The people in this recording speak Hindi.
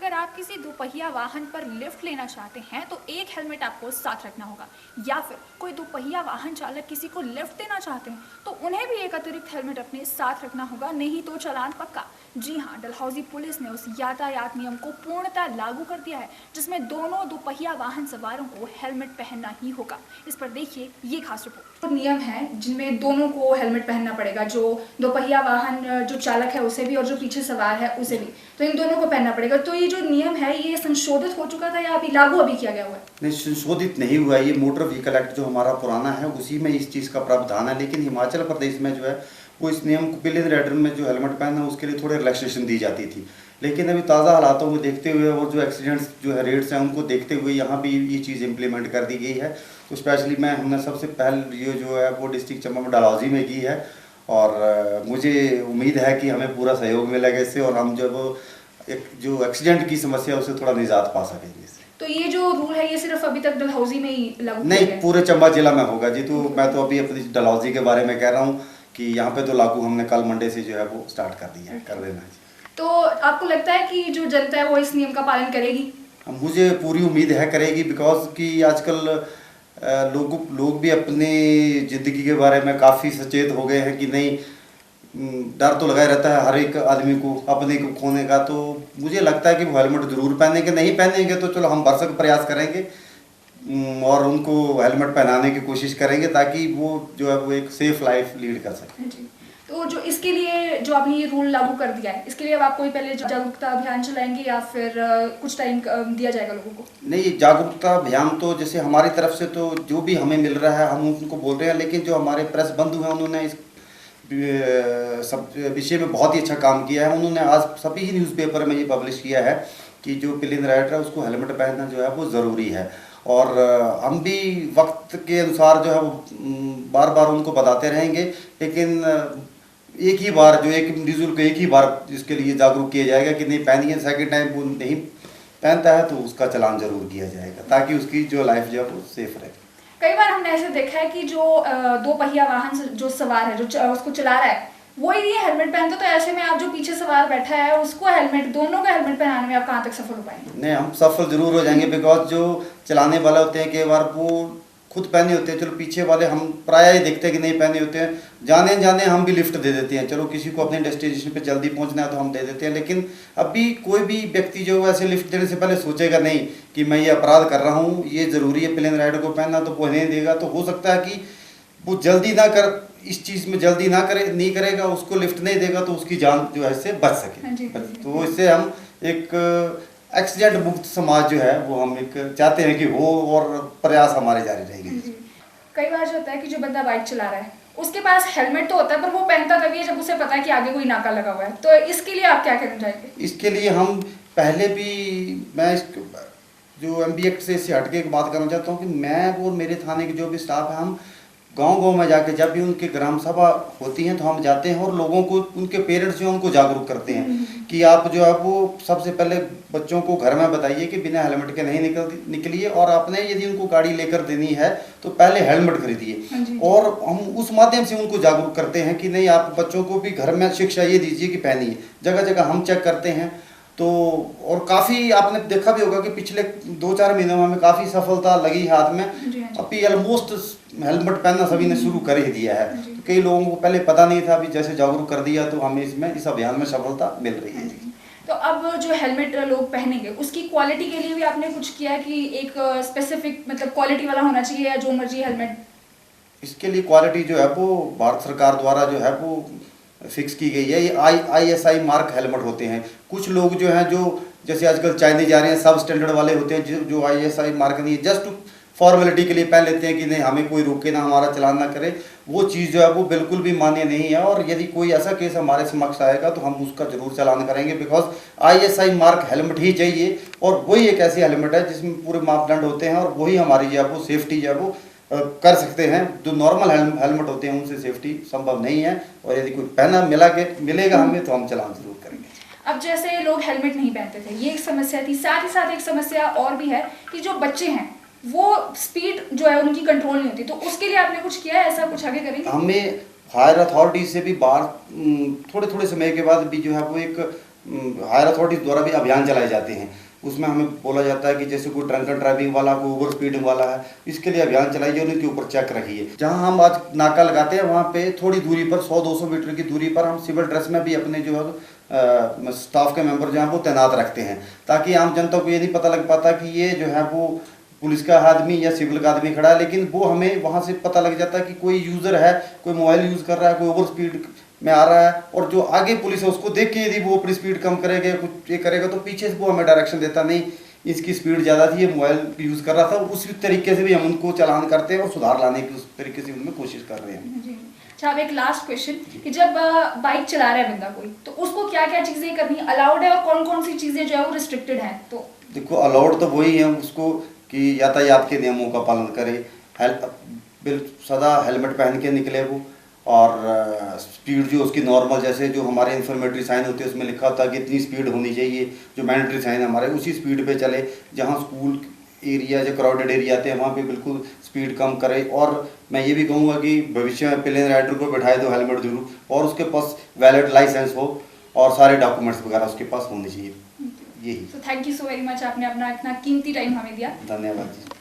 अगर आप किसी दोपहिया वाहन पर लिफ्ट लेना चाहते हैं तो एक हेलमेट आपको साथ रखना होगा, या फिर कोई दोपहिया वाहन चालक किसी को लिफ्ट देना चाहते हैं तो उन्हें भी एक अतिरिक्त हेलमेट अपने साथ रखना होगा, नहीं तो चालान पक्का। जी हाँ, डलहौजी पुलिस ने उस यातायात नियम को पूर्णतः लागू कर दिया है जिसमें दोनों दोपहिया वाहन सवारों को हेलमेट पहनना ही होगा। इस पर देखिए ये खास रिपोर्ट। तो नियम है जिनमें दोनों को हेलमेट पहनना पड़ेगा, जो दोपहिया वाहन जो चालक है उसे भी और जो पीछे सवार है उसे भी, तो इन दोनों को पहनना पड़ेगा। तो ये जो नियम है ये संशोधित हो चुका था या अभी लागू किया गया हुआ है? नहीं, संशोधित नहीं हुआ। ये मोटर व्हीकल एक्ट जो हमारा पुराना है उसी में इस चीज़ का प्रावधान है, लेकिन हिमाचल प्रदेश में जो है वो इस नियम को पिलियन राइडर में जो हेलमेट पहनना उसके लिए थोड़े रिलैक्सेशन दी जाती थी, लेकिन अभी ताज़ा हालातों को देखते हुए और जो एक्सीडेंट्स जो है रेट्स हैं उनको देखते हुए यहाँ भी ये चीज़ इम्प्लीमेंट कर दी गई है। तो स्पेशली हमने सबसे पहले ये जो है वो डिस्ट्रिक्ट चंबा में डलहौजी में की है, और मुझे उम्मीद है कि हमें पूरा सहयोग मिलेगा इससे, और हम जब एक जो एक्सीडेंट की समस्या है उससे थोड़ा निजात पा सकेंगे इससे। तो ये जो रूल है ये सिर्फ अभी तक डलहौजी में ही लागू नहीं, पूरे चंबा जिला में होगा जी। तो मैं तो अभी अपनी डलहौजी के बारे में कह रहा हूँ कि यहाँ पे तो लागू हमने कल मंडे से जो है वो स्टार्ट कर दिया है, कर देना है। तो आपको लगता है कि जो जनता है वो इस नियम का पालन करेगी? मुझे पूरी उम्मीद है करेगी, बिकॉज कि आजकल लोग भी अपनी ज़िंदगी के बारे में काफ़ी सचेत हो गए हैं कि नहीं, डर तो लगा रहता है हर एक आदमी को अपने को खोने का। तो मुझे लगता है कि वो हेलमेट ज़रूर पहनेंगे, नहीं पहनेंगे तो चलो हम भरसक प्रयास करेंगे और उनको हेलमेट पहनाने की कोशिश करेंगे ताकि वो जो है वो एक सेफ लाइफ लीड कर सकें। तो जो इसके लिए जो आपने ये रूल लागू कर दिया है, इसके लिए अब आप कोई पहले जागरूकता अभियान चलाएंगे या फिर कुछ टाइम दिया जाएगा लोगों को? नहीं, जागरूकता अभियान तो जैसे हमारी तरफ से तो जो भी हमें मिल रहा है हम उनको बोल रहे हैं, लेकिन जो हमारे प्रेस बंधु हैं उन्होंने इस सब विषय में बहुत ही अच्छा काम किया है। उन्होंने आज सभी ही न्यूज़पेपर में ये पब्लिश किया है कि जो पिलियन राइडर है उसको हेलमेट पहनना जो है वो ज़रूरी है, और हम भी वक्त के अनुसार जो है वो बार बार उनको बताते रहेंगे, लेकिन एक ही बार जो एक इंडिविजुअल को एक ही बार इसके लिए जागरूक किया जाएगा कि नहीं पहनिए, सेकंड टाइम वो नहीं पहनता है तो उसका चालान जरूर किया जाएगा ताकि उसकी जो लाइफ जो है वो सेफ रहे। कई बार हमने ऐसे देखा है कि जो दो पहिया वाहन जो सवार है जो उसको चला रहा है वो ही नहीं हेलमेट पहनता, तो ऐसे में आप जो पीछे सवार बैठा है उसको हेलमेट, दोनों का हेलमेट पहनाने में आप कहाँ तक सफल हो पाएंगे? नहीं, हम सफल जरूर हो जाएंगे, बिकॉज जो चलाने वाले होते हैं कई बार वो खुद पहने होते हैं, चलो पीछे वाले हम प्राय ही देखते हैं कि नहीं पहने होते हैं, जाने जाने हम भी लिफ्ट दे देते हैं, चलो किसी को अपने डेस्टिनेशन पे जल्दी पहुंचना है तो हम दे देते हैं। लेकिन अभी कोई भी व्यक्ति जो वैसे लिफ्ट देने से पहले सोचेगा नहीं कि मैं ये अपराध कर रहा हूँ, ये ज़रूरी है पिलियन राइडर को पहनना, तो वो नहीं देगा। तो हो सकता है कि वो जल्दी ना कर इस चीज़ में जल्दी ना करे नहीं करेगा, उसको लिफ्ट नहीं देगा तो उसकी जान जो है इससे बच सके। तो इससे हम एक एक्सीडेंट मुक्त समाज जो है वो हम एक चाहते हैं कि हो, और प्रयास हमारे जारी रहेंगे। कई बार जो होता है कि जो बंदा बाइक चला रहा है उसके पास हेलमेट तो होता है पर वो पहनता तभी है जब उसे पता है कि आगे कोई नाका लगा हुआ है, तो इसके लिए आप क्या कहना चाहेंगे? इसके लिए हम पहले भी मैं जो MB एक्ट से इससे हटके एक बात करना चाहता हूँ कि मैं और मेरे थाने के जो भी स्टाफ है हम गांव-गांव में जाके जब भी उनके ग्राम सभा होती हैं तो हम जाते हैं और लोगों को, उनके पेरेंट्स जो हैं उनको जागरूक करते हैं कि आप जो है वो सबसे पहले बच्चों को घर में बताइए कि बिना हेलमेट के नहीं निकलिए, और आपने यदि उनको गाड़ी लेकर देनी है तो पहले हेलमेट खरीदिए। और हम उस माध्यम से उनको जागरूक करते हैं कि नहीं, आप बच्चों को भी घर में शिक्षा ये दीजिए कि पहनिए। जगह जगह हम चेक करते हैं तो, और काफ़ी आपने देखा भी होगा कि पिछले 2-4 महीनों में हमें काफ़ी सफलता लगी हाथ में। अभी ऑलमोस्ट हेलमेट पहनना सभी ने शुरू कर ही दिया है, तो कई लोगों को पहले पता नहीं था, अभी जैसे जागरूक कर दिया तो हमें इसमें इस अभियान में सफलता मिल रही है। तो अब जो हेलमेट लोग पहनेंगे उसकी क्वालिटी के लिए भी आपने कुछ किया कि एक स्पेसिफिक मतलब क्वालिटी वाला होना चाहिए या जो मर्जी हेलमेट? इसके लिए क्वालिटी जो है वो भारत सरकार द्वारा जो है वो फिक्स की गई है। ये ISI मार्क हेलमेट होते हैं। कुछ लोग जो हैं जो जैसे आजकल चाइनीज जा रहे हैं, सब स्टैंडर्ड वाले होते हैं जो ISI मार्क नहीं है, जस्ट फॉर्मेलिटी के लिए पहन लेते हैं कि नहीं हमें कोई रोके ना, हमारा चलान ना करे। वो चीज़ जो है वो बिल्कुल भी मान्य नहीं है, और यदि कोई ऐसा केस हमारे समक्ष आएगा तो हम उसका जरूर चलान करेंगे, बिकॉज ISI मार्क हेलमेट ही चाहिए, और वही एक ऐसी हेलमेट है जिसमें पूरे मापदंड होते हैं, और वही हमारी जो है वो सेफ्टी जो है वो कर सकते हैं। जो नॉर्मल हेलमेट होते हैं उनसे सेफ्टी संभव नहीं है, और यदि कोई पहना मिलेगा हमें तो हम चलान जरूर करेंगे। अब जैसे लोग हेलमेट नहीं पहनते थे, ये एक समस्या थी, साथ ही साथ एक समस्या और भी है कि जो बच्चे हैं वो स्पीड जो है उनकी कंट्रोल नहीं होती, तो उसके लिए आपने कुछ किया है, ऐसा कुछ आगे करेंगे? हमें फायर अथॉरिटी से भी बाहर थोड़े थोड़े समय के बाद भी जो है वो एक हायर अथॉरिटीज़ द्वारा भी अभियान चलाए जाते हैं। उसमें हमें बोला जाता है कि जैसे कोई ड्रंक एंड ड्राइविंग वाला, कोई ओवर स्पीडिंग वाला है, इसके लिए अभियान चलाइए, उनके ऊपर चेक रखिए। जहां हम आज नाका लगाते हैं वहां पे थोड़ी दूरी पर 100-200 मीटर की दूरी पर हम सिविल ड्रेस में भी अपने जो है स्टाफ के मेंबर जो हैं वो तैनात रखते हैं, ताकि आम जनता को ये नहीं पता लग पाता कि ये जो है वो पुलिस का आदमी या सिविल का आदमी खड़ा है, लेकिन वो हमें वहाँ से पता लग जाता है कि कोई यूज़र है, कोई मोबाइल यूज़ कर रहा है, कोई ओवर स्पीड में आ रहा है, और जो आगे पुलिस है उसको देख के यदि वो अपनी स्पीड कम करेगा, कुछ ये करेगा, तो पीछे से वो हमें डायरेक्शन देता, नहीं इसकी स्पीड ज़्यादा थी, ये मोबाइल यूज़ कर रहा था। उसी तरीके से भी हम उनको चालान करते हैं और सुधार लाने की उस तरीके से उनमें कोशिश कर रहे हैं। जी। अच्छा, अब एक लास्ट क्वेश्चन कि जब बाइक चला रहा है बंदा कोई, तो उसको क्या क्या चीज़ें करनी अलाउड है और कौन कौन सी चीज़ें जो है वो रिस्ट्रिक्टेड है? तो देखो, अलाउड तो वही है उसको कि यातायात के नियमों का पालन करे, सदा हेलमेट पहन के निकले वो, और स्पीड जो उसकी नॉर्मल, जैसे जो हमारे इन्फॉर्मेटरी साइन होते हैं उसमें लिखा होता है कि इतनी स्पीड होनी चाहिए, जो मैंडेटरी साइन है हमारे, उसी स्पीड पे चले। जहाँ स्कूल एरिया जो क्राउडेड एरिया आते हैं वहाँ पे बिल्कुल स्पीड कम करे। और मैं ये भी कहूँगा कि भविष्य में प्लेन राइडर को बैठाए दो हेलमेट जरूर, और उसके पास वैलिड लाइसेंस हो और सारे डॉक्यूमेंट्स वगैरह उसके पास होने चाहिए। यही। Thank you so very much, आपने अपना इतना कीमती टाइम हमें दिया। धन्यवाद जी।